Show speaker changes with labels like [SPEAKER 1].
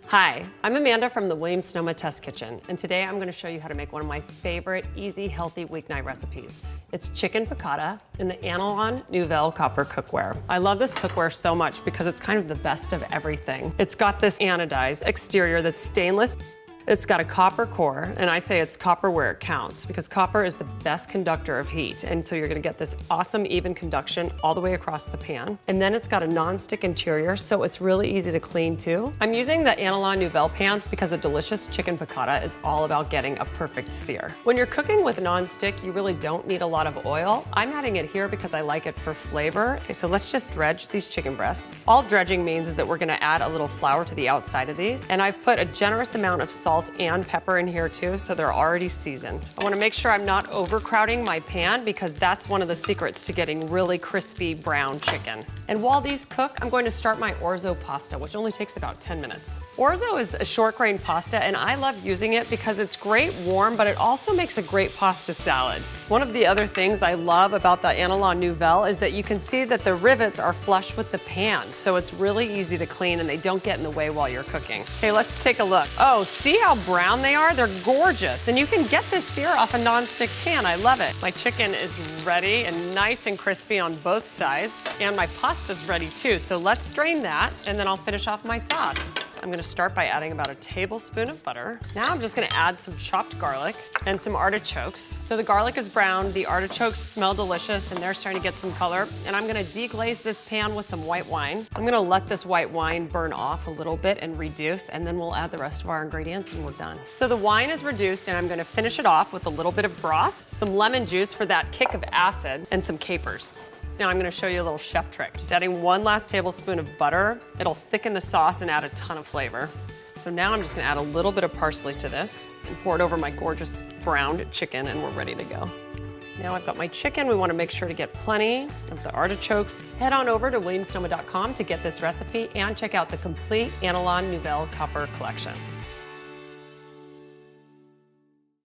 [SPEAKER 1] Hi, I'm Amanda from the Sonoma Test Kitchen, and today I'm going to show you how to make one of my favorite easy, healthy weeknight recipes. It's chicken piccata in the Anolon Nouvelle copper cookware. I love this cookware so much because it's kind of the best of everything. It's got this anodized exterior that's stainless. It's got a copper core, and I say it's copper where it counts because copper is the best conductor of heat, and so you're gonna get this awesome even conduction all the way across the pan. And then it's got a non-stick interior, so it's really easy to clean too. I'm using the Anolon Nouvelle pans because a delicious chicken piccata is all about getting a perfect sear. When you're cooking with non-stick, you really don't need a lot of oil. I'm adding it here because I like it for flavor. Okay, so let's just dredge these chicken breasts. All dredging means is that we're gonna add a little flour to the outside of these, and I've put a generous amount of salt and pepper in here too, so they're already seasoned. I wanna make sure I'm not overcrowding my pan because that's one of the secrets to getting really crispy brown chicken. And while these cook, I'm going to start my orzo pasta, which only takes about 10 minutes. Orzo is a short grain pasta, and I love using it because it's great warm, but it also makes a great pasta salad. One of the other things I love about the Anolon Nouvelle is that you can see that the rivets are flush with the pan, so it's really easy to clean and they don't get in the way while you're cooking. Okay, let's take a look. Oh, see how brown they are? They're gorgeous, and you can get this sear off a non-stick pan. I love it. My chicken is ready and nice and crispy on both sides, and my pasta's ready too, so let's drain that, and then I'll finish off my sauce. I'm gonna start by adding about a tablespoon of butter. Now I'm just gonna add some chopped garlic and some artichokes. So the garlic is brown, the artichokes smell delicious, and they're starting to get some color. And I'm gonna deglaze this pan with some white wine. I'm gonna let this white wine burn off a little bit and reduce, and then we'll add the rest of our ingredients and we're done. So the wine is reduced, and I'm gonna finish it off with a little bit of broth, some lemon juice for that kick of acid, and some capers. Now I'm gonna show you a little chef trick. Just adding one last tablespoon of butter. It'll thicken the sauce and add a ton of flavor. So now I'm just gonna add a little bit of parsley to this and pour it over my gorgeous browned chicken, and we're ready to go. Now I've got my chicken. We wanna make sure to get plenty of the artichokes. Head on over to williamsonoma.com to get this recipe and check out the complete Anolon Nouvelle copper collection.